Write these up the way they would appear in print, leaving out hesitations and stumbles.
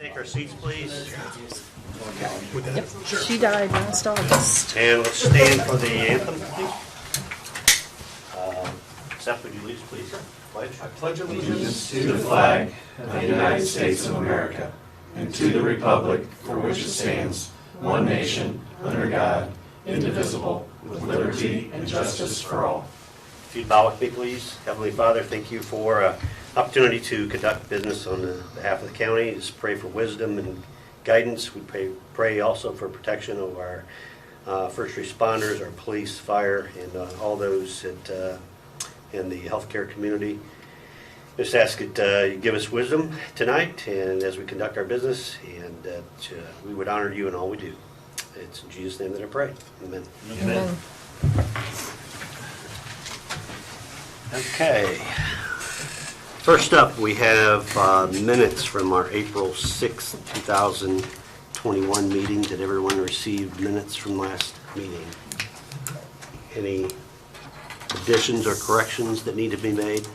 Take our seats, please. Yep. She died last August. And let's stand for the anthem, please. Seth, would you lead us, please? Pledge. I pledge allegiance to the flag of the United States of America and to the republic for which it stands, one nation, under God, indivisible, with liberty and justice for all. If you'd bow with me, please. Heavenly Father, thank you for opportunity to conduct business on behalf of the county. Just pray for wisdom and guidance. We pray also for protection of our first responders, our police, fire, and all those that in the healthcare community. Just ask that you give us wisdom tonight and as we conduct our business, and that we would honor you in all we do. It's in Jesus' name that I pray. Amen. Amen. Okay. First up, we have minutes from our April 6th, 2021 meeting. Did everyone receive minutes from last meeting? Any additions or corrections that need to be made?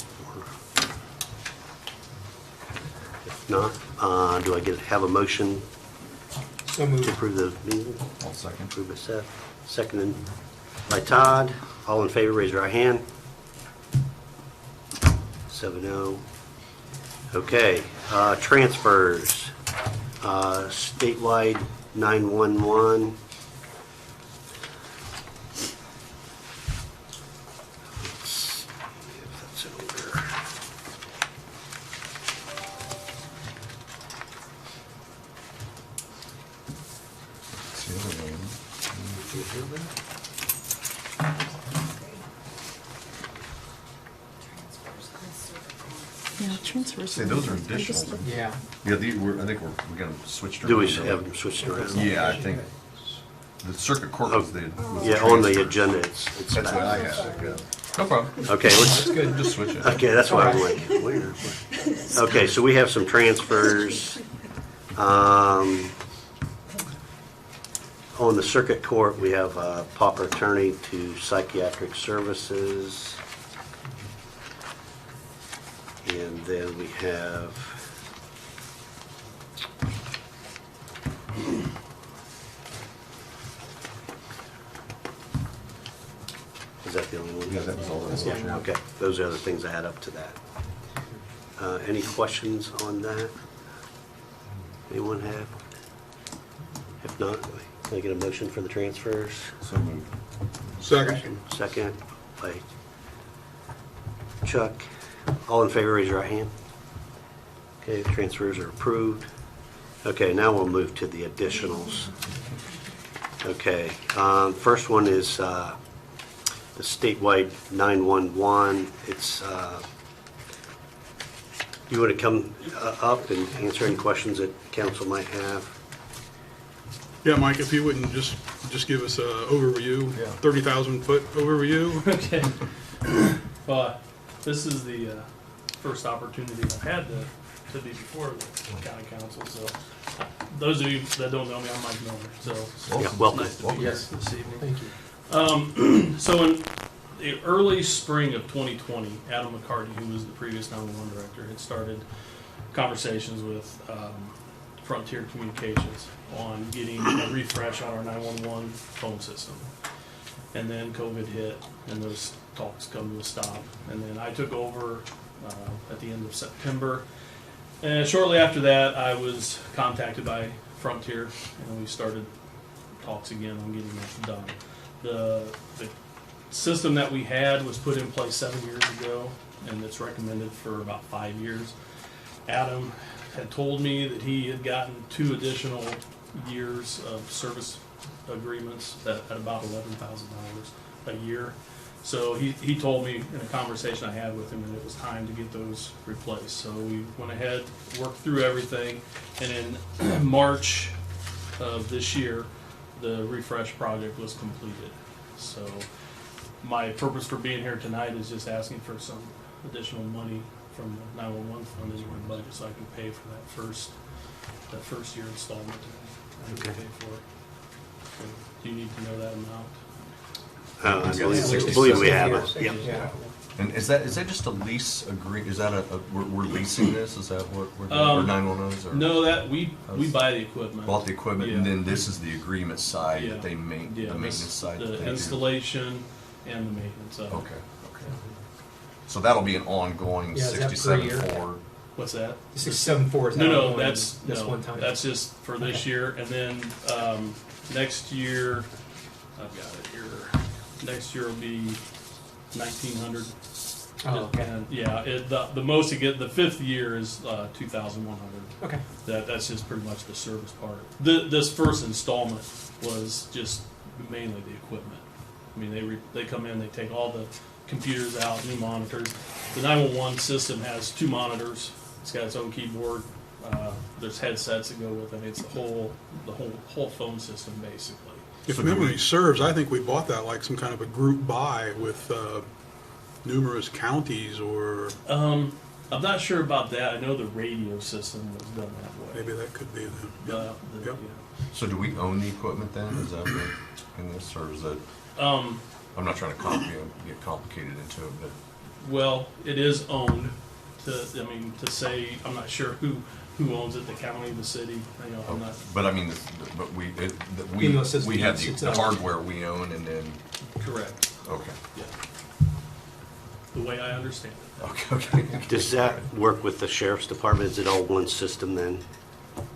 If not, do I have a motion So to moved. approve the meeting? I'll second. Approved by Seth, seconded by Todd. All in favor, raise your right hand. 7-0. Okay, transfers. Statewide 911. Let's see if that's over. Yeah, transfers. See, those are I'm just additional. looking. Yeah. Yeah, I think we got them switched around. Do we have them switched around? Yeah, I think the circuit court was the. Yeah, on the agenda, it's That's what I back. have, yeah. No problem. Okay, let's, That's good, just switch it. okay, that's why I'm like, where? Okay, so we have some transfers. On the circuit court, we have pauper attorney to psychiatric services. And then we have is that the only one? Yeah, that was all that was. Okay, those are the things that add up to that. Any questions on that? Anyone have? If not, can I get a motion for the transfers? So moved. Second. Second by Chuck. All in favor, raise your right hand. Okay, the transfers are approved. Okay, now we'll move to the additionals. Okay, first one is the statewide 911. It's, you want to come up and answer any questions that council might have? Yeah, Mike, if you wouldn't just give us a overview, 30,000 foot overview. Okay. Well, this is the first opportunity I've had to be before the county council. So, those of you that don't know me, I'm Mike Miller. So, Yeah, welcome. nice to be here this evening. Thank you. So, in the early spring of 2020, Adam McCarty, who was the previous 911 director, had started conversations with Frontier Communications on getting a refresh on our 911 phone system. And then COVID hit, and those talks come to a stop. And then I took over at the end of September. And shortly after that, I was contacted by Frontier, and we started talks again on getting that done. The system that we had was put in place 7 years ago, and it's recommended for about 5 years. Adam had told me that he had gotten 2 additional years of service agreements at about $11,000 a year. So he told me in a conversation I had with him that it was time to get those replaced. So we went ahead, worked through everything, and in March of this year, the refresh project was completed. So my purpose for being here tonight is just asking for some additional money from the 911 fund in my budget so I can pay for that first year installment that I need to pay for. So, do you need to know that amount? I believe we have it. Yep. Yeah. And is that just a lease is that we're leasing this? Is that what we're doing? Or 911 is? Or No, that we buy the equipment. bought the equipment, and Yeah. then this is the agreement side Yeah. that they make, Yeah, the maintenance side. that The they do. installation and the maintenance of it. Okay. So that'll be an ongoing Yeah, is that per 67.4. What's that? 674 is No, not no, ongoing, that's one time. That's just for this Okay. year, and then next year, I've got it here. Next year will be 1,900. Oh, okay. And yeah, the most you get, the fifth year is 2,100. Okay. That's just pretty much the service part. This first installment was just mainly the equipment. I mean, they come in, they take all the computers out, new monitors. The 911 system has 2 monitors. It's got its own keyboard. There's headsets that go with it. It's the whole phone system basically. If So do memory we- serves, I think we bought that like some kind of a group buy with numerous counties, or I'm not sure about that. I know the radio system was done that way. maybe that could be them. The- Yep. So do we own the equipment then? Is that what in this, or is it? yeah. I'm not trying to get complicated into it, but Well, it is owned. To say, I'm not sure who owns it. The county, the city. You know, I'm not. but I mean, but we Even though it says we have it's the ours. hardware we own, and then Correct. okay, Yeah. The way I understand it. okay. Does that work with the sheriff's department? Is it all one system then?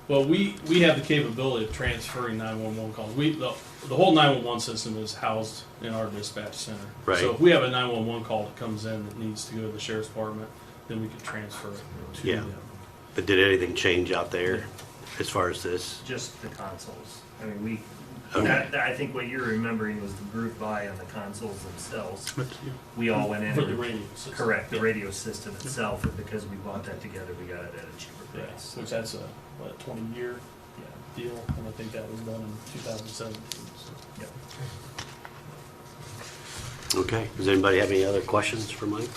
Well, we have the capability of transferring 911 calls. The whole 911 system is housed in our dispatch center. Right. So if we have a 911 call that comes in that needs to go to the sheriff's department, then we can transfer it to Yeah. them. But did anything change out there as far as this? Just the consoles. I mean, we, Okay. I think what you're remembering was the group buy on the consoles themselves. But, yeah. We all went in. For the and- radio system. Correct, the Yeah. radio system itself, and because we bought that together, we got it at a cheaper Yeah, price. which that's a 20-year Yeah. deal, and I think that was done in 2017. So. Yeah. Okay, does anybody have any other questions for Mike?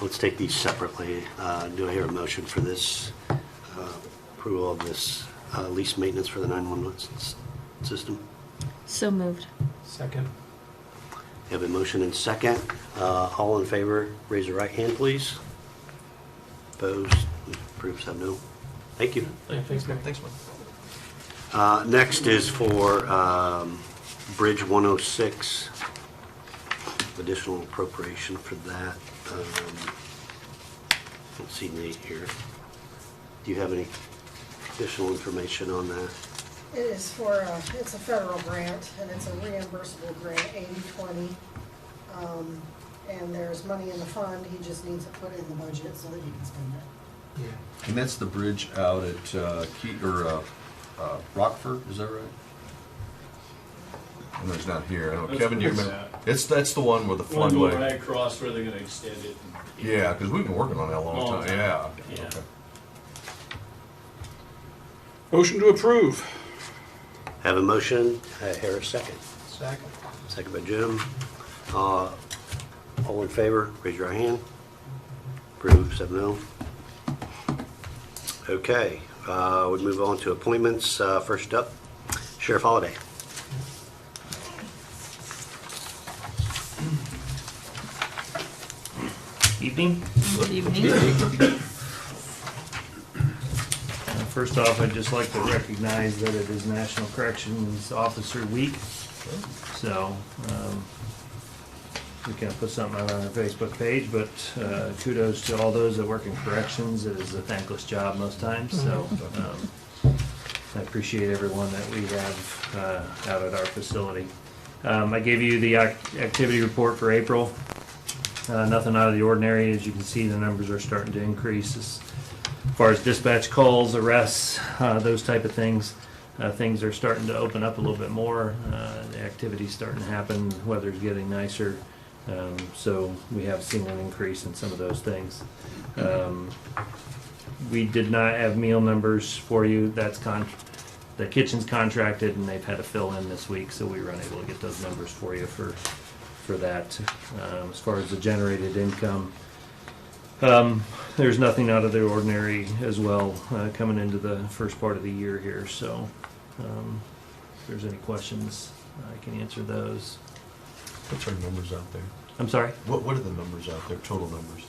Let's take these separately. Do I hear a motion for this approval of this lease maintenance for the 911 system? So moved. Second. We have a motion and second. All in favor, raise your right hand, please. Opposed? Approved, have no. Thank you. Thanks, Mike. Thanks, Mike. Next is for Bridge 106, additional appropriation for that. Don't see Nate here. Do you have any additional information on that? It is for, it's a federal grant, and it's a reimbursable grant, 80/20. And there's money in the fund, he just needs it put in the budget so that he can spend it. Yeah. And that's the bridge out at Rockford, is that right? No, it's not here. I don't- Kevin, do you remember? That's the one with the One going floodway. right across where they're gonna extend it. Yeah, because we've been working on that a long Long time. time. Yeah. Yeah. Okay. Motion to approve. Have a motion, Harris second. Second. Second by Jim. All in favor, raise your right hand. Approved, 7-0. Okay, we move on to appointments. First up, Sheriff Holliday. Evening. Good evening. First off, I'd just like to recognize that it is National Corrections Officer Week. So, we can put something out on our Facebook page, but kudos to all those that work in corrections. It is a thankless job most times, so I appreciate everyone that we have out at our facility. I gave you the activity report for April. Nothing out of the ordinary. As you can see, the numbers are starting to increase as far as dispatch calls, arrests, those type of things. Things are starting to open up a little bit more. The activity's starting to happen. Weather's getting nicer. So we have seen an increase in some of those things. We did not have meal numbers for you. The kitchen's contracted and they've had to fill in this week, so we were unable to get those numbers for you for that. As far as the generated income, there's nothing out of the ordinary as well coming into the first part of the year here. So if there's any questions, I can answer those. What's our numbers out there? I'm sorry? What are the numbers out there, total numbers?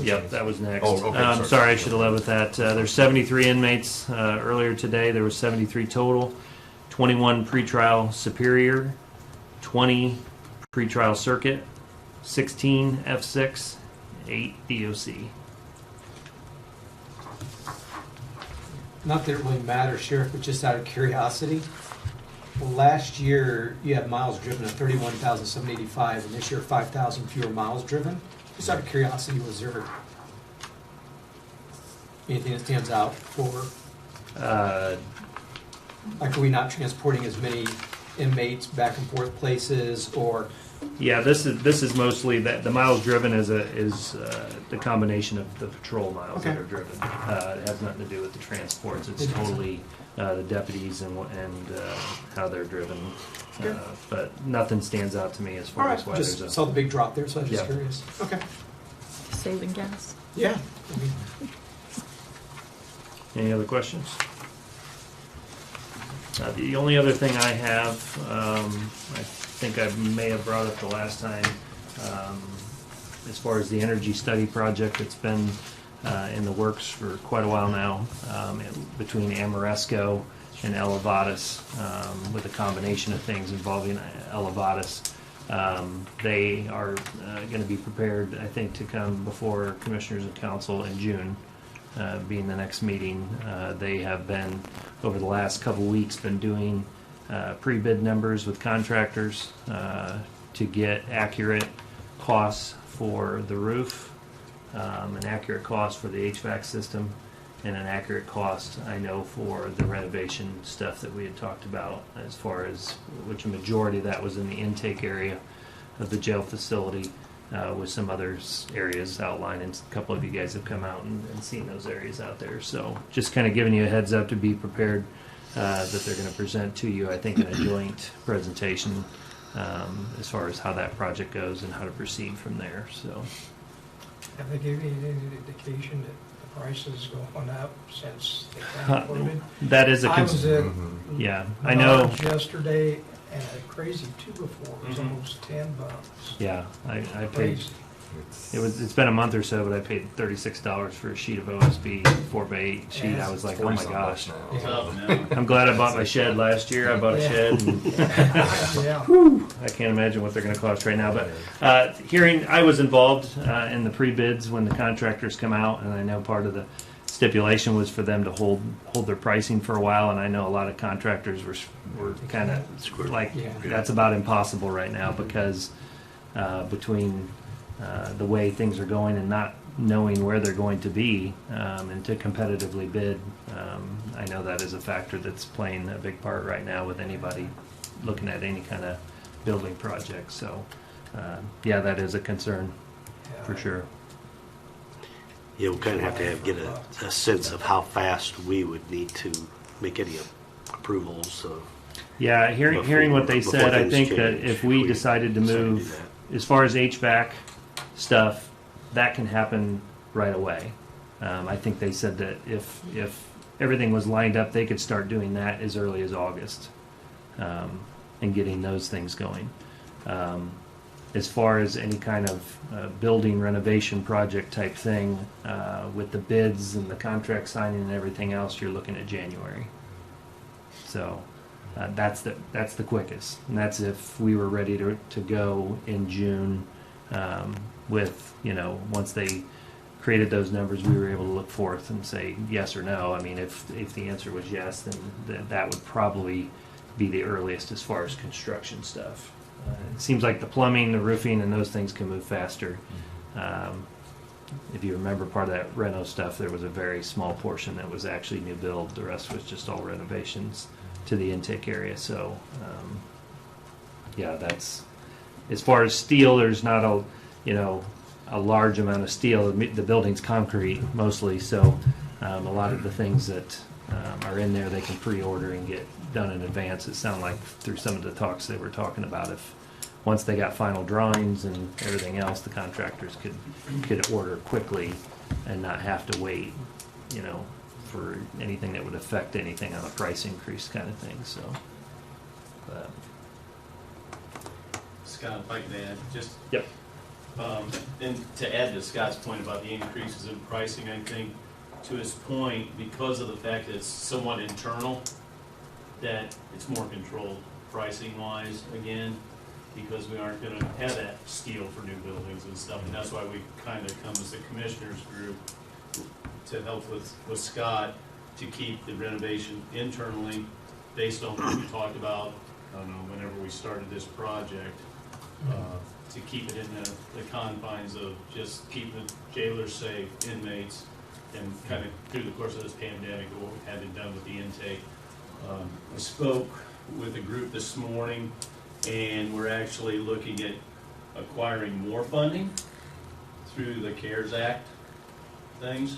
Yep, that was next. Oh, okay, Sorry, I should have led with that. There's 73 inmates. Earlier today, there was 73 total. 21 pretrial Superior, 20 pretrial Circuit, 16 F6, 8 DOC. Not that it really matters, Sheriff, but just out of curiosity, well, last year you had miles driven of 31,785, and this year 5,000 fewer miles driven. Just out of curiosity, was there anything that stands out for, like, are we not transporting as many inmates back and forth places, or? Yeah, this is mostly that the miles driven is the combination of the patrol miles that Okay. are driven. It has nothing to do with the transports. It's totally the deputies and how they're driven. Yeah. But nothing stands out to me as All far right, as why just there's saw the big drop there, so I was just Yeah. curious. Okay. Saving gas. Yeah. Any other questions? The only other thing I have, I think I may have brought up the last time, as far as the energy study project that's been in the works for quite a while now, between Amoresco and Elevatus, with a combination of things involving Elevatus. They are going to be prepared, I think, to come before Commissioners and Council in June. Being the next meeting. They have been, over the last couple weeks, been doing pre-bid numbers with contractors to get accurate costs for the roof, an accurate cost for the HVAC system, and an accurate cost, I know, for the renovation stuff that we had talked about, as far as which a majority of that was in the intake area of the jail facility. With some other areas outlined, and a couple of you guys have come out and seen those areas out there. So just kind of giving you a heads up to be prepared that they're going to present to you, I think, in a joint presentation as far as how that project goes and how to proceed from there. So Have they given you any indication that the prices going up since they got quoted? that is a I was at yeah, I know. Menards yesterday, and a crazy 2-for-4 was almost $10. Yeah, I paid. Crazy. It's been a month or so, but I paid $36 for a sheet of OSB 4x8 sheet. I was like, oh my gosh. Tough now. I'm glad I bought my shed last year. I bought a shed. And Yeah. I can't imagine what they're going to cost right now. But I was involved in the pre-bids when the contractors come out, and I know part of the stipulation was for them to hold their pricing for a while. And I know a lot of contractors were kind of like, that's about impossible right now because between the way things are going and not knowing where they're going to be, and to competitively bid, I know that is a factor that's playing a big part right now with anybody looking at any kind of building project. So, yeah, that is a concern for sure. Yeah, we'll kind of have to get a sense of how fast we would need to make any approvals. Yeah, hearing what they before said, I things think that change, if we we decided to decide to do move, as far as HVAC stuff, that can happen right away. I think they said that if everything was lined up, they could start doing that as early as August, and getting those things going. As far as any kind of building renovation project type thing, with the bids and the contract signing and everything else, you're looking at January. So that's the quickest, and that's if we were ready to go in June. With, once they created those numbers, we were able to look forth and say yes or no. I mean, if the answer was yes, then that would probably be the earliest as far as construction stuff. It seems like the plumbing, the roofing, and those things can move faster. If you remember part of that reno stuff, there was a very small portion that was actually new build. The rest was just all renovations to the intake area. So, yeah, that's, as far as steel, there's not a large amount of steel. The building's concrete mostly, so a lot of the things that are in there they can pre-order and get done in advance. It sounded like through some of the talks they were talking about, if once they got final drawings and everything else, the contractors could order quickly and not have to wait, for anything that would affect anything on a price increase kind of thing. So, but Scott, if I can add, just. Yep. And to add to Scott's point about the increases in pricing, I think, to his point, because of the fact that it's somewhat internal, that it's more controlled pricing wise, again, because we aren't gonna have that steel for new buildings and stuff, and that's why we kind of come as the commissioners group to help with Scott to keep the renovation internally based on what we talked about, I don't know, whenever we started this project, to keep it in the confines of just keeping jailers safe, inmates, and kind of through the course of this pandemic, what we had done with the intake. I spoke with a group this morning, and we're actually looking at acquiring more funding through the CARES Act things,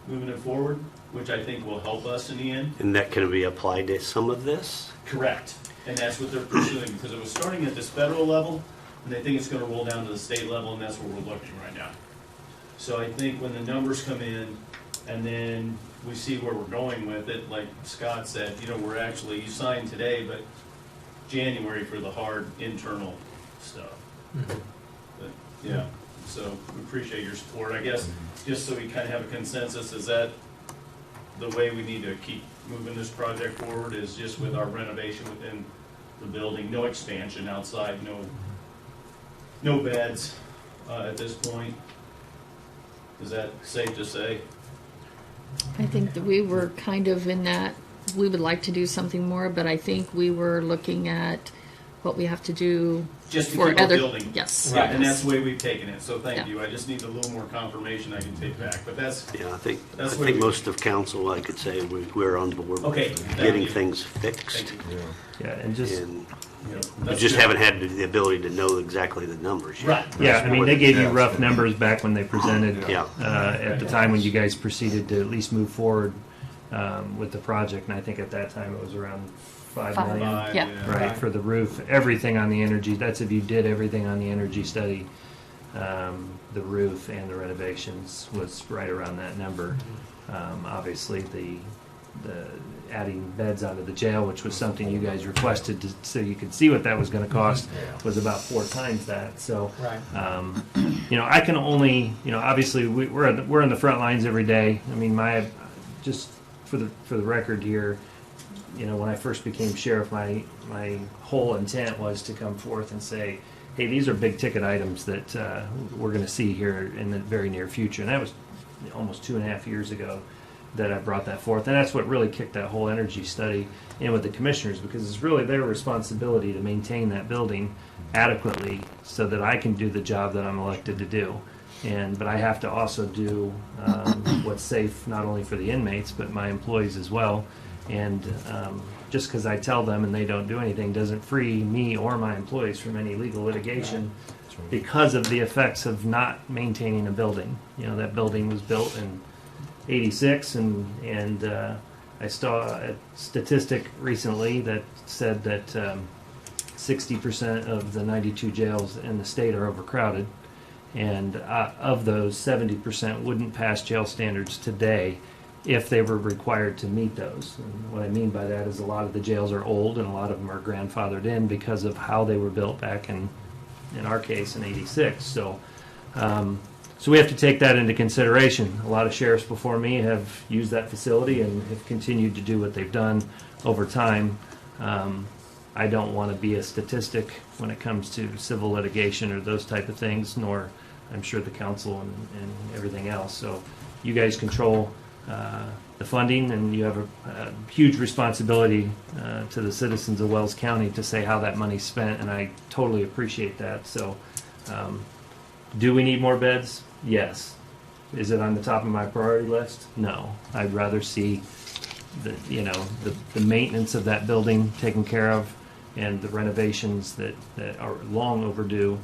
moving it forward, which I think will help us in the end. And that can be applied to some of this? Correct. And that's what they're pursuing, because it was starting at this federal level, and they think it's gonna roll down to the state level, and that's where we're looking right now. So I think when the numbers come in, and then we see where we're going with it, like Scott said, you know, we're actually, you signed today, but January for the hard internal stuff. But, yeah, so we appreciate your support. I guess, just so we kind of have a consensus, is that the way we need to keep moving this project forward is just with our renovation within the building, no expansion outside, no beds at this point. Is that safe to say? I think that we were kind of in that, we would like to do something more, but I think we were looking at what we have to do Just to for keep our other. building. Yes. Right, and yes. that's the way we've taken it, so thank Yeah. you. I just need a little more confirmation I can take back, but that's, Yeah, I think That's where we- most of council, I could say, we're on board Okay, with thank getting you. things thank fixed. you. Yeah, and just, And Yeah, we that's just good. haven't had the ability to know exactly the numbers yet. Right. yeah, I mean, they gave you rough numbers back when they presented, Yeah. at the time when you guys proceeded to at least move forward, with the project, and I think at that time it was around 5 Five. million. Five, Yeah. Right, for the roof, everything on the energy, that's if you did everything on the energy study, the roof and the renovations was right around that number. Obviously, the adding beds onto the jail, which was something you guys requested so you could see what that was gonna cost, was about 4 times that, so. Right. You know, I can only, you know, obviously, we're in the front lines every day. I mean, just for the record here, you know, when I first became sheriff, my whole intent was to come forth and say, hey, these are big ticket items that we're going to see here in the very near future. And that was almost 2.5 years ago that I brought that forth. And that's what really kicked that whole energy study in with the commissioners, because it's really their responsibility to maintain that building adequately so that I can do the job that I'm elected to do. But I have to also do what's safe not only for the inmates but my employees as well. And just because I tell them and they don't do anything doesn't free me or my employees from any legal litigation because of the effects of not maintaining a building. You know, that building was built in '86, and I saw a statistic recently that said that 60% of the 92 jails in the state are overcrowded. And of those, 70% wouldn't pass jail standards today if they were required to meet those. And what I mean by that is a lot of the jails are old and a lot of them are grandfathered in because of how they were built back in our case, in '86. So we have to take that into consideration. A lot of sheriffs before me have used that facility and have continued to do what they've done over time. I don't want to be a statistic when it comes to civil litigation or those type of things, nor I'm sure the council and everything else. So you guys control the funding, and you have a huge responsibility to the citizens of Wells County to say how that money's spent, and I totally appreciate that. So do we need more beds? Yes. Is it on the top of my priority list? No. I'd rather see the maintenance of that building taken care of and the renovations that are long overdue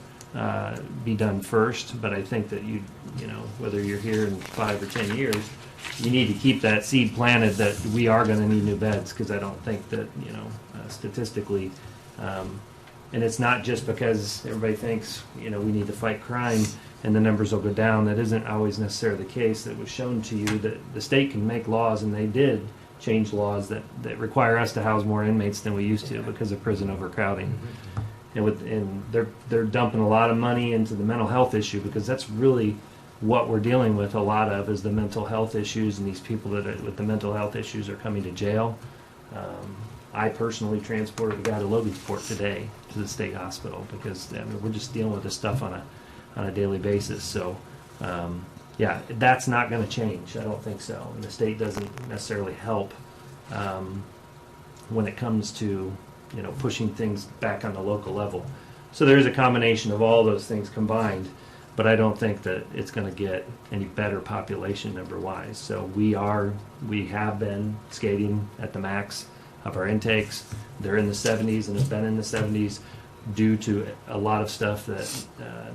be done first. But I think that you know, whether you're here in 5 or 10 years, you need to keep that seed planted that we are going to need new beds, because I don't think that, you know, statistically, and it's not just because everybody thinks, you know, we need to fight crime and the numbers will go down. That isn't always necessarily the case. That was shown to you that the state can make laws, and they did change laws that require us to house more inmates than we used to because of prison overcrowding. and they're dumping a lot of money into the mental health issue, because that's really what we're dealing with a lot of, is the mental health issues, and these people that are, with the mental health issues are coming to jail. I personally transported a guy to Logansport today to the state hospital, because I mean, we're just dealing with this stuff on a daily basis. So yeah, that's not going to change. I don't think so. And the state doesn't necessarily help when it comes to, you know, pushing things back on the local level. So there's a combination of all those things combined, but I don't think that it's going to get any better population number wise. So we have been skating at the max of our intakes. They're in the 70s and have been in the 70s due to a lot of stuff that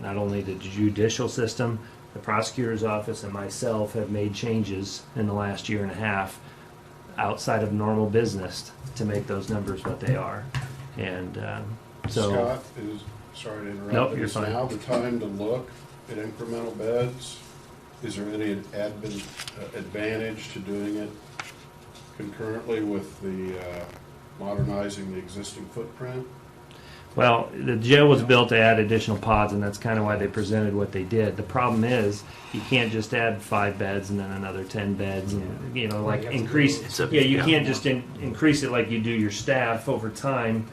not only the judicial system, the prosecutor's office, and myself have made changes in the last year and a half outside of normal business to make those numbers what they are. And so Scott, sorry to interrupt. Nope, but you're is fine. now the time to look at incremental beds? Is there any advantage to doing it concurrently with the modernizing the existing footprint? well, the jail was built to add additional pods, and that's kind of why they presented what they did. The problem is, you can't just add 5 beds and then another 10 beds, and you know, like increase. Yeah, you can't just increase it like you do your staff over time.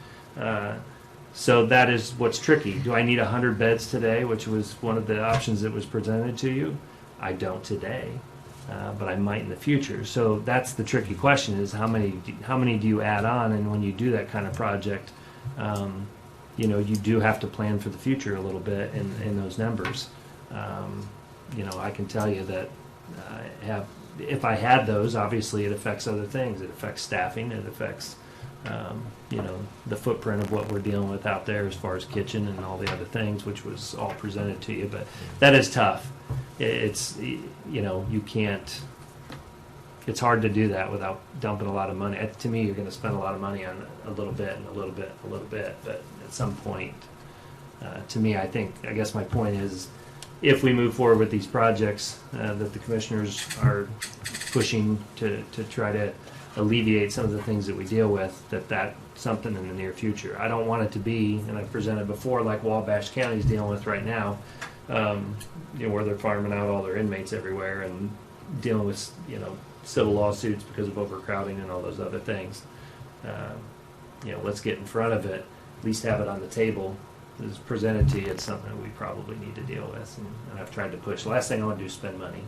So that is what's tricky. Do I need 100 beds today, which was one of the options that was presented to you? I don't today, but I might in the future. So that's the tricky question: is how many do you add on? And when you do that kind of project, you know, you do have to plan for the future a little bit in those numbers. You know, I can tell you that if I had those, obviously it affects other things. It affects staffing. It affects, you know, the footprint of what we're dealing with out there as far as kitchen and all the other things, which was all presented to you. But that is tough. It's, you know, you can't. It's hard to do that without dumping a lot of money. To me, you're going to spend a lot of money on a little bit and a little bit, a little bit. But at some point, to me, I guess my point is, if we move forward with these projects that the commissioners are pushing to try to alleviate some of the things that we deal with, that's something in the near future. I don't want it to be, and I've presented before, like Wabash County is dealing with right now, you know, where they're farming out all their inmates everywhere and dealing with, you know, civil lawsuits because of overcrowding and all those other things. You know, let's get in front of it, at least have it on the table. It's presented to you. It's something that we probably need to deal with, and I've tried to push. The last thing I want to do is spend money,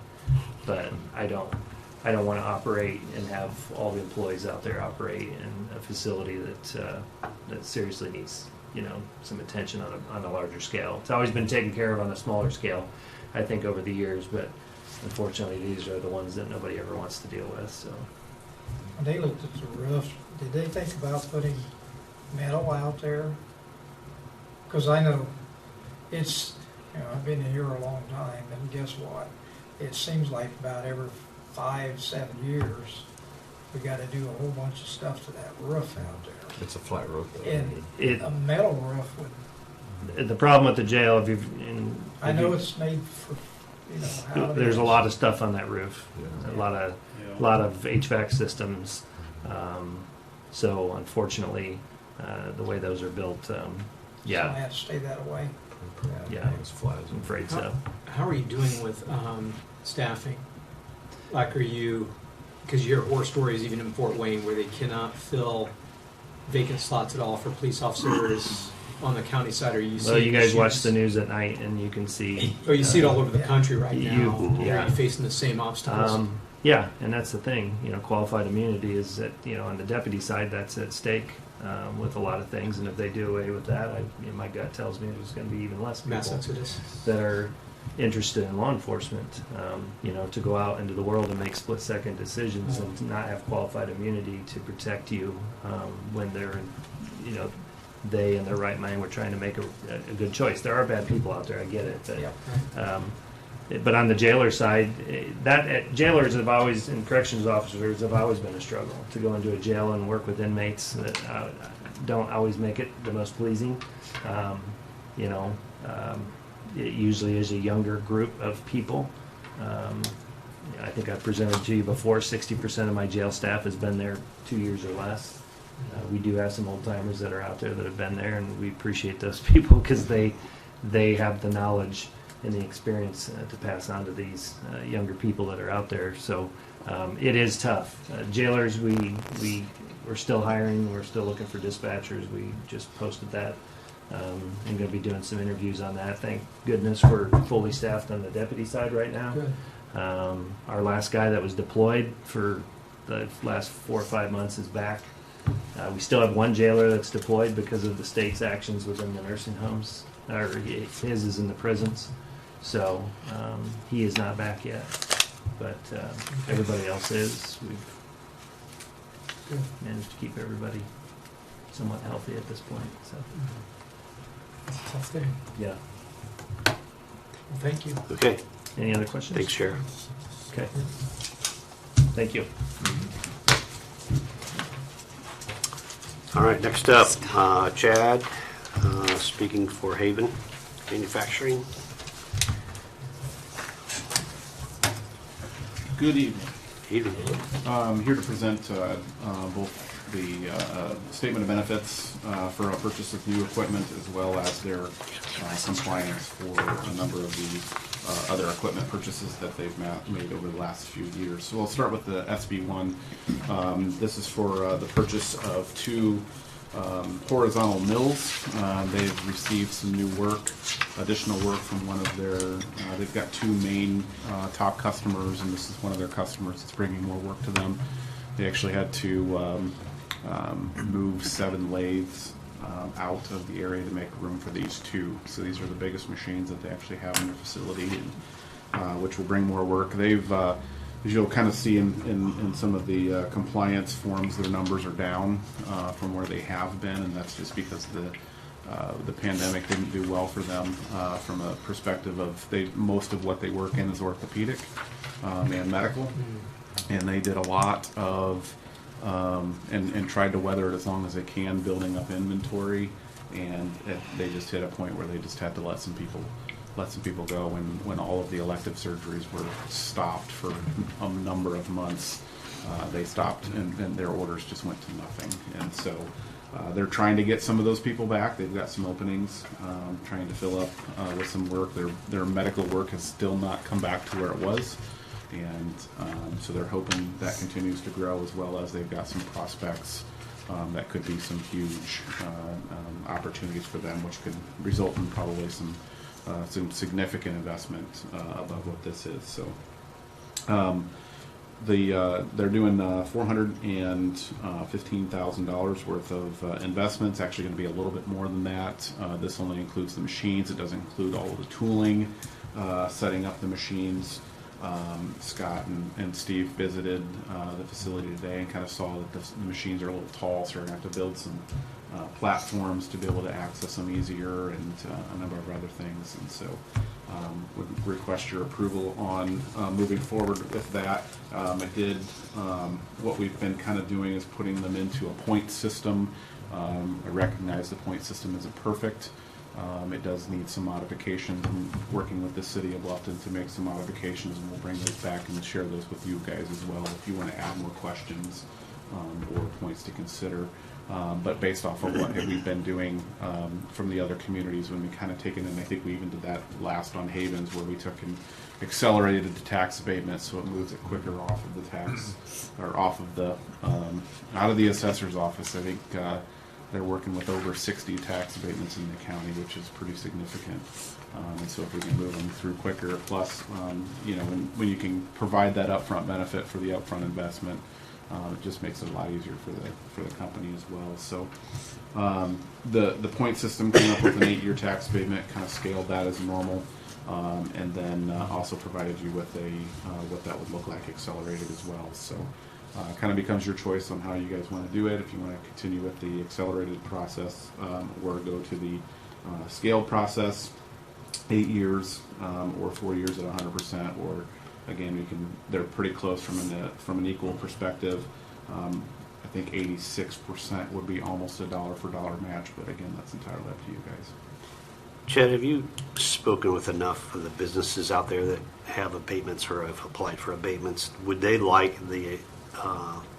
but I don't want to operate and have all the employees out there operate in a facility that seriously needs, you know, some attention on a larger scale. It's always been taken care of on a smaller scale, I think, over the years, but unfortunately, these are the ones that nobody ever wants to deal with. So, When they looked at the roof, did they think about putting metal out there? Because I know it's, you know, I've been here a long time, and guess what? It seems like about every 5-7 years, we got to do a whole bunch of stuff to that roof out there. It's a flat roof. And a metal roof would, the problem with the jail, if you've, I know it's made for, you know, how it there's is. a lot of stuff on that roof, a lot of HVAC systems. So unfortunately, the way those are built, So I yeah, have to stay that away. yeah, It's flat. I'm afraid so. How are you doing with staffing? Like, are you, because you hear horror stories even in Fort Wayne where they cannot fill vacant slots at all for police officers on the county side? Are you seeing Well, you guys watch issues? the news at night, and you can see. Oh, you see it all over the country right now. yeah. Are you facing the same obstacles? Yeah, and that's the thing. You know, qualified immunity is that, you know, on the deputy side, that's at stake with a lot of things. And if they do away with that, my gut tells me there's going to be even less people Mass exodus. that are interested in law enforcement. You know, to go out into the world and make split-second decisions and to not have qualified immunity to protect you when they're, you know, they in their right mind were trying to make a good choice. There are bad people out there. I get it, but. Yeah. But on the jailer side, jailers have always, and corrections officers have always been a struggle to go into a jail and work with inmates that don't always make it the most pleasing. You know, it usually is a younger group of people. I think I've presented to you before, 60% of my jail staff has been there 2 years or less. We do have some old timers that are out there that have been there, and we appreciate those people because they have the knowledge and the experience to pass on to these younger people that are out there. So it is tough. Jailers, we're still hiring. We're still looking for dispatchers. We just posted that. I'm going to be doing some interviews on that. Thank goodness we're fully staffed on the deputy side right now. Good. Our last guy that was deployed for the last 4 or 5 months is back. We still have one jailer that's deployed because of the state's actions within the nursing homes. His is in the prisons, so he is not back yet. But everybody else is. We've Good. managed to keep everybody somewhat healthy at this point. So It's a tough thing. yeah. Well, thank you. Okay, Any other questions? thanks, Sheriff. Okay. Thank you. All right, next up, Chad, speaking for Haven Manufacturing. Good evening. Evening. I'm here to present both the statement of benefits for a purchase of new equipment as well as their compliance for a number of the other equipment purchases that they've made over the last few years. So we'll start with the SB1. This is for the purchase of 2 horizontal mills. They've received some new work, additional work from one of their, they've got 2 main top customers, and this is one of their customers that's bringing more work to them. They actually had to move 7 lathes out of the area to make room for these 2. So these are the biggest machines that they actually have in their facility, and, which will bring more work. They've as you'll kind of see in some of the compliance forms, their numbers are down from where they have been, and that's just because the pandemic didn't do well for them from a perspective of most of what they work in is orthopedic and medical, and they did a lot of and tried to weather it as long as they can, building up inventory, and they just hit a point where they just had to let some people go when all of the elective surgeries were stopped for a number of months. They stopped and their orders just went to nothing. And so they're trying to get some of those people back. They've got some openings, trying to fill up with some work. Their medical work has still not come back to where it was. And so they're hoping that continues to grow, as well as they've got some prospects that could be some huge opportunities for them, which could result in probably some significant investment above what this is. So they're doing $415,000 worth of investments. Actually going to be a little bit more than that. This only includes the machines. It doesn't include all of the tooling, setting up the machines. Scott and Steve visited the facility today and kind of saw that the machines are a little tall, so we're going to have to build some platforms to be able to access them easier, and a number of other things. And so would request your approval on moving forward with that. What we've been kind of doing is putting them into a point system. I recognize the point system isn't perfect. It does need some modifications. I'm working with the city of Bluffton to make some modifications, and we'll bring those back and share those with you guys as well if you want to add more questions or points to consider. But based off of what we've been doing from the other communities, when we kind of taken, and I think we even did that last on Havens, where we took and accelerated the tax abatement so it moves it quicker off of the tax, or off of the, out of the assessor's office. I think they're working with over 60 tax abatements in the county, which is pretty significant. And so if we can move them through quicker, plus, when you can provide that upfront benefit for the upfront investment, it just makes it a lot easier for the company as well. So the point system came up with an 8-year tax abatement, kind of scaled that as normal, and then also provided you with what that would look like accelerated as well. So kind of becomes your choice on how you guys want to do it. If you want to continue with the accelerated process or go to the scaled process, 8 years or 4 years at 100%, or again, they're pretty close from an equal perspective. I think 86% would be almost a dollar for dollar match, but again, that's entirely up to you guys. Chad, have you spoken with enough of the businesses out there that have abatements or have applied for abatements? Would they like the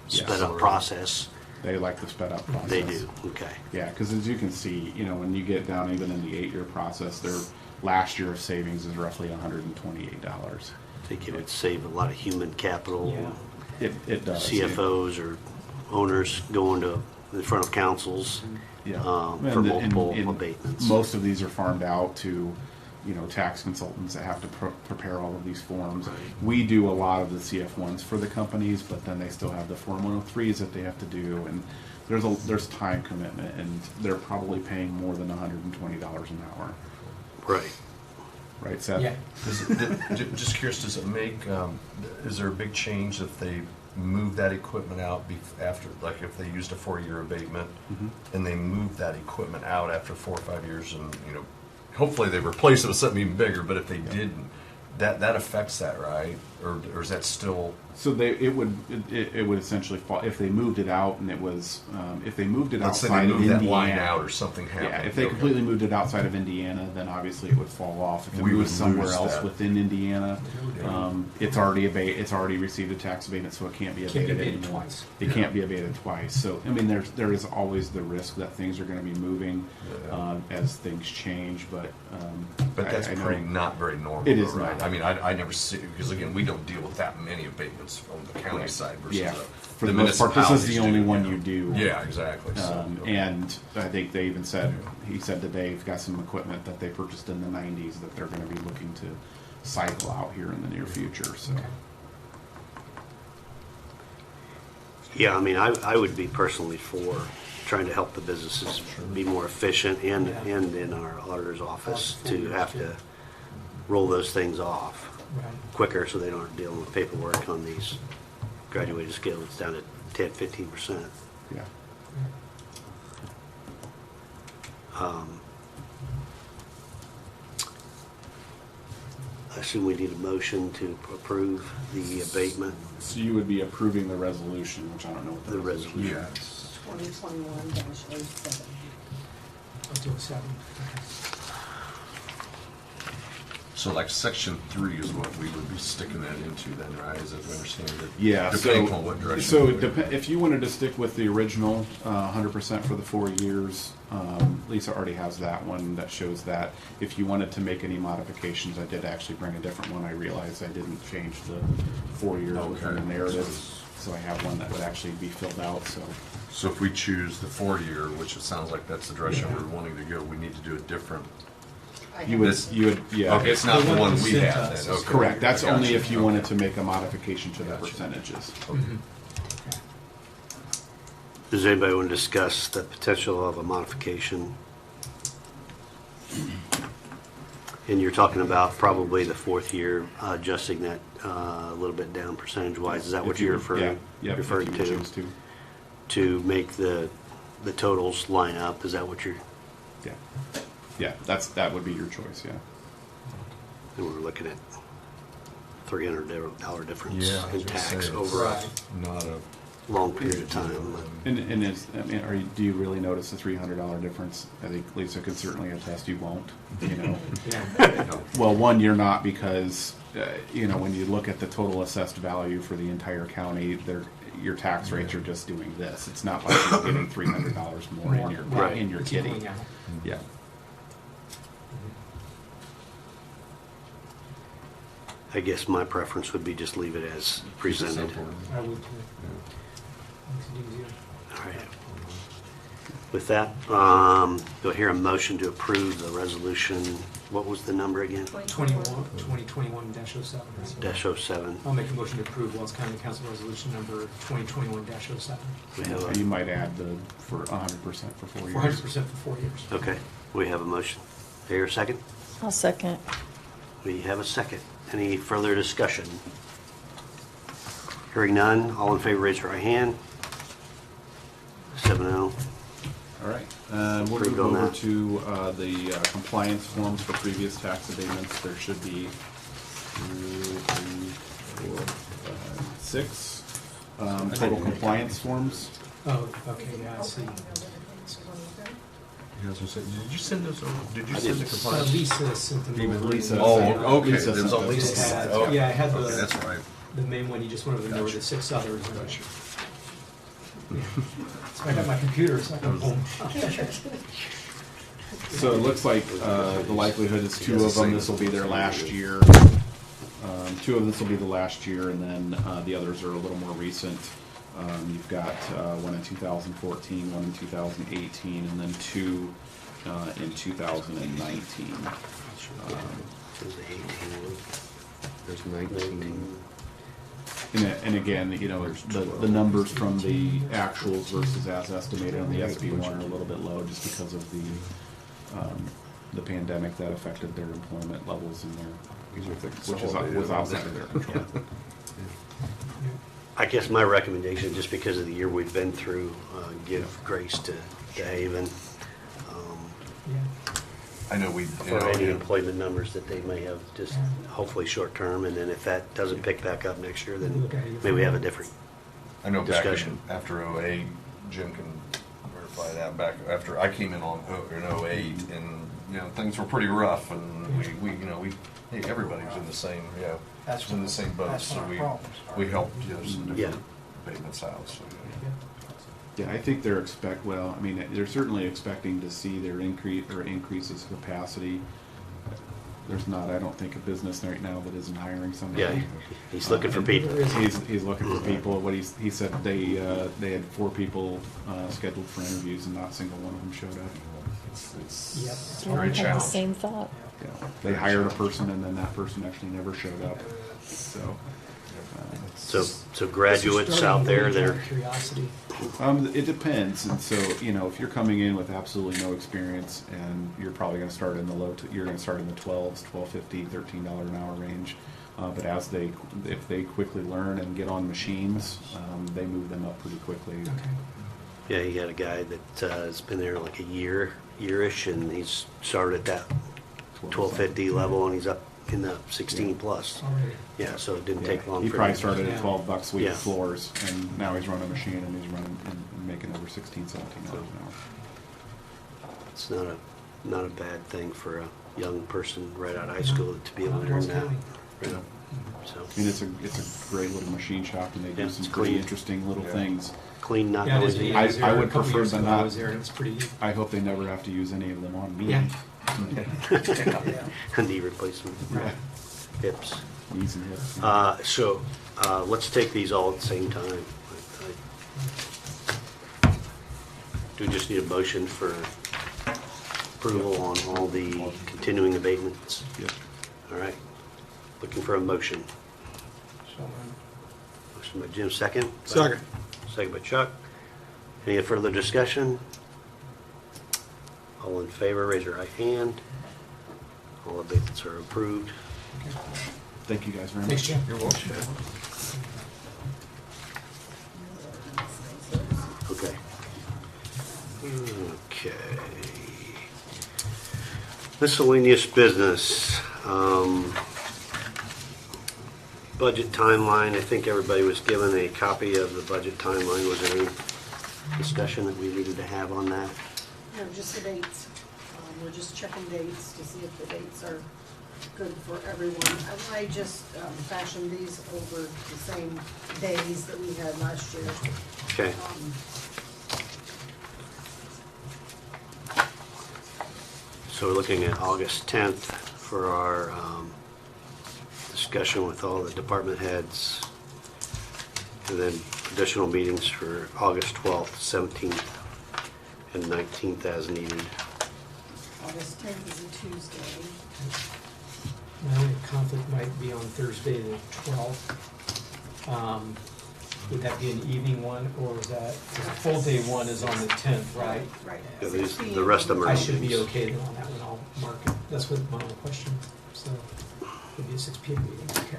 sped up process They like the sped up process. They do, okay. Yeah, because as you can see, when you get down even in the 8-year process, their last year of savings is roughly $128. I think it would save a lot of human capital. Yeah. It does. CFOs or owners going to in front of councils Yeah. for And- multiple and abatements. Most of these are farmed out to, tax consultants that have to prepare all of these forms. We do a lot of the CF1s for the companies, but then they still have the Form 103s that they have to do, and there's time commitment, and they're probably paying more than $120 an hour. Right. Right, Seth? Yeah. Just curious, does it make, is there a big change if they move that equipment out after, like if they used a 4-year abatement Mhm. and they move that equipment out after 4 or 5 years and, hopefully they replace it with something even bigger, but if they didn't, that affects that, right? Or is that still? So it would essentially fall if they moved it out, and it was if they moved it Let's say outside they of moved Indiana. that line out or something happened. Yeah, if they Okay. completely moved it outside of Indiana, then obviously it would fall off. If it We moves would somewhere lose else that. within Indiana, it's already received a tax abatement, so it can't be Can't be abated abated anymore. twice. It can't be abated twice. So I mean, there is always the risk that things are going to be moving as things change, but But that's I know- pretty not very normal. It is though, right? not. I mean, I never see, because again, we don't deal with that many abatements on the county Right. side versus Yeah. the For the most part, this is the municipalities only do, one yeah. you do. Yeah, exactly. So, okay. And I think they even said, he said that they've got some equipment that they purchased in the 90s that they're going to be looking to cycle out here in the near future, so. Okay. Yeah, I mean, I would be personally for trying to help the businesses be more efficient and in our auditor's office to have to roll those things off Right. quicker so they aren't dealing with paperwork on these graduated scale. It's down to 10, 15%. Yeah. I assume we need a motion to approve the abatement. So you would be approving the resolution, which I don't know what The resolution. Yeah. 2021-07. I'll do a 7. So like section 3 is what we would be sticking that into then, right? As I understand it? Yeah, Depending so, on what direction. so we it go. if you wanted to stick with the original 100% for the 4 years, Lisa already has that one that shows that. If you wanted to make any modifications, I did actually bring a different one. I realized I didn't change the 4 years within the Okay. narrative, so I have one that would actually be filled out, so. So if we choose the 4-year, which it sounds like that's the direction we're wanting to go, we need to do a different. You would, yeah. Okay, it's not The the one one that we sent have us then. is Okay. Correct, that's Gotcha. only if you wanted Okay. to make a modification to the Gotcha. percentages. Mm-hmm. Does anybody want to discuss the potential of a modification? And you're talking about probably the 4th year, adjusting that a little bit down percentage-wise. Is that what If you- you're referring yeah, if referring you to? choose to. To make the totals line up? Is that what you're, Yeah, yeah, that would be your choice, yeah. and we're looking at $300 difference Yeah, I was in gonna tax say, over a Right. Not a. long period of time? And do you really notice the $300 difference? I think Lisa can certainly attest you won't, Yeah. Well, one, you're not because, when you look at the total assessed value for the entire county, your tax rates are just doing this. It's not like you're getting $300 more in your, Right. in your It's kitty. equaling out. Yeah. I guess my preference would be just leave it as presented. I would too. Makes it easier. All right. With that, do I hear a motion to approve the resolution? What was the number again? 2021-07. -07. I'll make a motion to approve Wells County Council Resolution number 2021-07. We have You a, might add for 100% for 4 years. 400% for 4 years. okay, we have a motion. Here, a second? I'll second. We have a second. Any further discussion? Hearing none, all in favor raise your right hand. 7-0. All right, we'll Approved move on over that. to the compliance forms for previous tax abatements. There should be 6 total compliance forms. Oh, okay, yeah, I see. You guys were saying, did you send those over? Did you I send the didn't. compliance? Lisa sent them Even over. Lisa. Oh, sent- okay, Lisa there's sent a those. Lisa. Had- Okay. yeah, I had Okay, the- that's right. The main one, you just went over, and there were the 6 others. So I got my computer, so I can pull. So it looks like the likelihood is two of them, this will be their last year. Two of this will be the last year, and then the others are a little more recent. You've got one in 2014, one in 2018, and then two in 2019. There's 18, There's 19. And again, you know, the numbers from the actuals versus as estimated on the SB1 are a little bit low just because of the pandemic that affected their employment levels and which was outside of their control. I guess my recommendation, just because of the year we've been through, give grace to Haven I know we, for any employment numbers that they may have, just hopefully short term, and then if that doesn't pick back up next year, then maybe we have a different I know back discussion. after '08, Jim can verify that, back after I came in in '08, and, you know, things were pretty rough, and hey, everybody was in the same, That's in the same boat, that's so when our we problems are. helped, some Yeah. different abatements out, so. Yeah, I think they're they're certainly expecting to see their increases in capacity. There's not, I don't think, a business right now that isn't hiring somebody. Yeah, he's looking for people. He's looking for people. What he said, they had 4 people scheduled for interviews, and not a single one of them showed up. It's I very had the challenging. same thought. Yeah, they hired a person, and then that person actually never showed up. So graduates out there, they're, Curiosity. It depends, and so, you know, if you're coming in with absolutely no experience, and you're probably going to start in the you're going to start in the $12, $12.50, $13 an hour range. But if they quickly learn and get on machines, they move them up pretty quickly. Okay. yeah, he had a guy that has been there like a yearish, and he's started at that 1250 level, and he's up in the 16 plus. Already. Yeah, so it didn't take long. He for probably him. started at Yeah. $12 a week Yeah. floors, and now he's running a machine, and he's running and making over $16, $17 an hour. It's not a bad thing for a young person right out of high school to be able to learn that. Yeah. So I mean, it's a great little machine shop, and they do Yeah, some it's pretty clean. interesting little things. clean, not Yeah, it is. noisy. I was there I a would couple prefer years them ago. I not- was there, and it's pretty. I hope they never have to use any of them on me. Yeah. Knee replacement, Yeah. hips. Knees and hips. So let's take these all at the same time. Do we just need a motion for approval on all the continuing abatements? Yep. All right. Looking for a motion. Motion by Jim, second. Second. Second by Chuck. Any further discussion? All in favor, raise your right hand. All abatements are approved. Thank you guys very much. Thanks, Jim. You're welcome. Okay. Okay. Miscellaneous business. Budget timeline, I think everybody was given a copy of the budget timeline. Was there any discussion that we needed to have on that? No, just the dates. We're just checking dates to see if the dates are good for everyone. I just fashioned these over the same days that we had last year. Okay. So we're looking at August 10th for our discussion with all the department heads. And then additional meetings for August 12th, 17th, and 19th as needed. August 10th is a Tuesday. My only conflict might be on Thursday the 12th. Would that be an evening one, or is that, the full day one is on the 10th, right? Right. Yeah, the rest of them are I should be meetings. okay then on that one, I'll mark it. That's what my only question, so it'll be a 6 PM meeting, okay.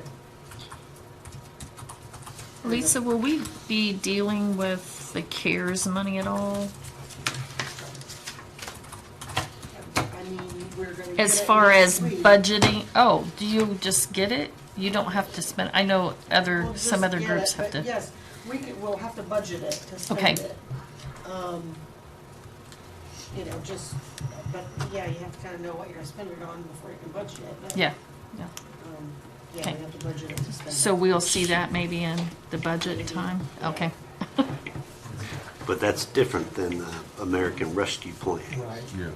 Lisa, will we be dealing with the CARES money at all? I mean, we're gonna. As get it far next as week. budgeting, oh, do you just get it? You don't have to spend, I know We'll some just other get groups it, have but to. yes, we'll have to budget it to spend Okay. it. Just, but yeah, you have to kind of know what you're gonna spend it on before you can budget it. But, Yeah, Yeah, Okay. we have to budget it to spend it. so we'll see that maybe in the budget time? Okay. But that's different than the American Rescue Plan. Right. Yeah.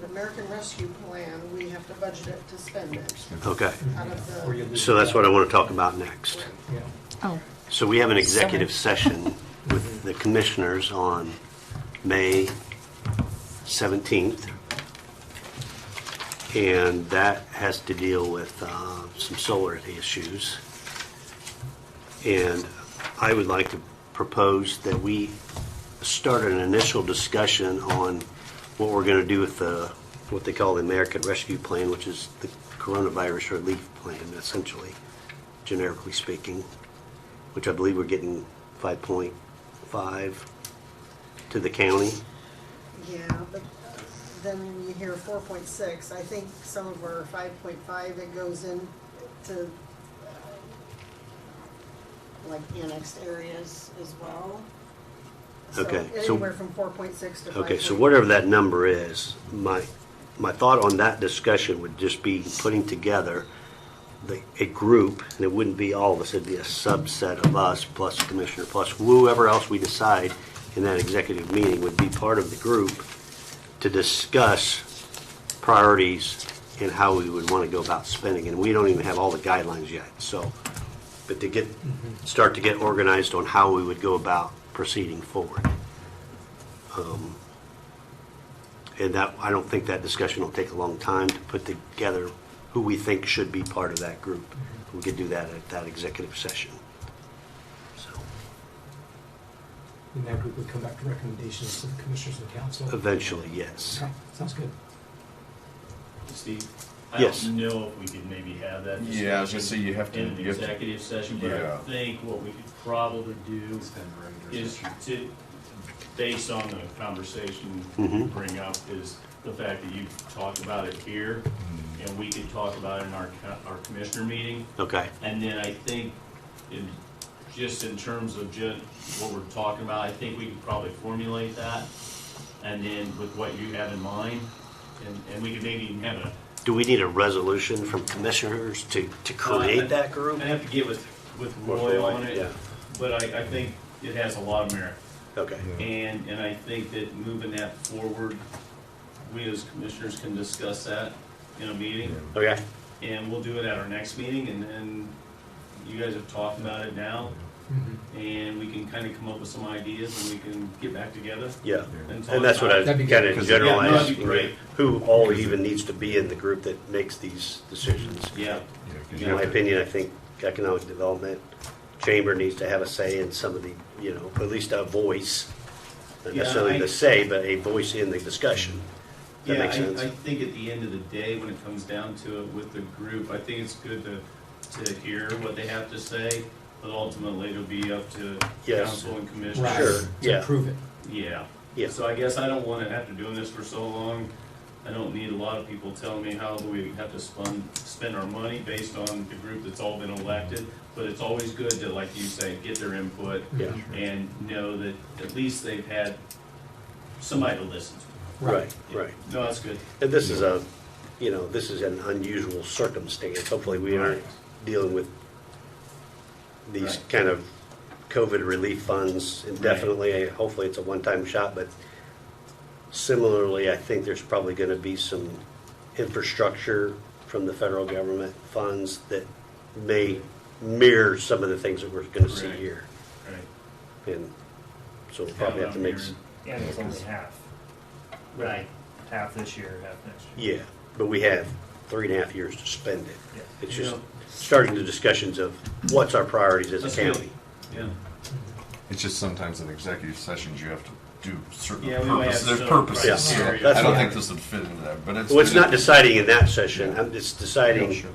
The American Rescue Plan, we have to budget it to spend it Okay, out of Or you the, lose so that's that. what I want to talk about next. Yeah. Oh, So we have an executive session with the commissioners on May 17th. And that has to deal with some solar issues. And I would like to propose that we start an initial discussion on what we're going to do with what they call the American Rescue Plan, which is the coronavirus relief plan, essentially, generically speaking, which I believe we're getting 5.5 to the county. yeah, but then you hear 4.6. I think some of our 5.5, it goes into like annexed areas as well. Okay, so- Anywhere from 4.6 to 5. Okay, so whatever that number is, my thought on that discussion would just be putting together a group, and it wouldn't be all of us, it'd be a subset of us, plus commissioner, plus whoever else we decide in that executive meeting would be part of the group to discuss priorities and how we would want to go about spending. And we don't even have all the guidelines yet, so, but to start to get organized on how we would go about proceeding forward. And that, I don't think that discussion will take a long time to put together who we think should be part of that group. We could do that at that executive session. So, And that group would come back to recommendations to the commissioners and council. eventually, yes. Okay, sounds good. Steve, Yes. I don't know if we could maybe have that Yeah, I was gonna say you have to. in an you have to- executive session, but Yeah. I think what we could probably do is to, based on the conversation you Mhm. bring up, is the fact that you've talked about it here, and we could talk about it in our commissioner meeting. Okay, And then I think, just in terms of what we're talking about, I think we could probably formulate that, and then with what you have in mind, and we could maybe even have a. do we need a resolution from commissioners to create that group? I have to get with Roy on it, Yeah. but I think it has a lot of merit. Okay, And I think that moving that forward, we as commissioners can discuss that in a meeting, okay, and we'll do it at our next meeting, and then you guys have talked about it now, and we can kind of come up with some ideas, and we can get back together. yeah. And talk And that's what I about That'd be kind good, of 'cause- yeah, no, generalized, that'd be great. who all even needs to be in the group that makes these decisions. Yeah, In my opinion, I think economic development chamber needs to have a say in some of the, at least a voice. Not Yeah, necessarily I- the say, but a voice in the discussion. That yeah, makes sense? I think at the end of the day, when it comes down to it with the group, I think it's good to hear what they have to say, but ultimately it'll be up to Yes. council and commissioners. Right. Sure, To yeah. approve it. Yeah. Yeah. So I guess I don't want to, after doing this for so long, I don't need a lot of people telling me how we have to spend our money based on the group that's all been elected. But it's always good to, like you say, get their input Yeah. and know that at least they've had somebody to listen to. Right, right. No, that's good. And this is this is an unusual circumstance. Hopefully, we aren't dealing with these Right. kind of COVID relief funds indefinitely. Hopefully, it's a one-time shot, but similarly, I think there's probably going to be some infrastructure from the federal government funds that may mirror some of the things that we're going to see Right. here. Right. And so we'll probably have to make, And it's only half. Right. Half this year, half next year. yeah, but we have 3.5 years to spend it. Yeah. It's just Yeah. starting the discussions of what's our priorities as a That's good. county. Yeah. It's just sometimes in executive sessions, you have to do certain Yeah, we might have purposes. There's some purposes. Yeah, So that's I don't fine. think this would fit into that, but it's. Well, it's not deciding in that session, I'm just Yeah, deciding sure.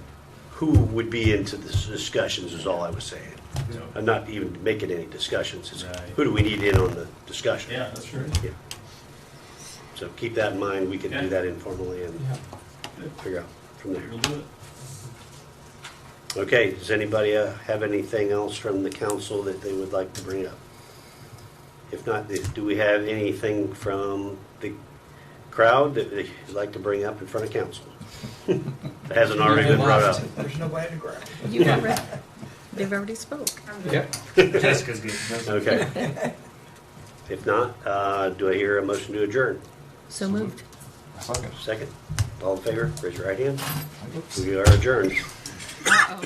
who would be into the discussions is all I was saying. Yeah. I'm not even making any discussions, it's Right. who do we need in on the discussion? Yeah, that's true. Yeah. So keep that in mind, we can Okay. do that informally and Yeah. figure out from there. We'll do it. Okay, does anybody have anything else from the council that they would like to bring up? If not, do we have anything from the crowd that they'd like to bring up in front of council? That hasn't already been brought up. There's nobody to grab. you've already, they've already spoke. Yep. Jessica's good. Okay. If not, do I hear a motion to adjourn? So moved. Second. Second. All in favor, raise your right hand. We are adjourned. Uh-oh.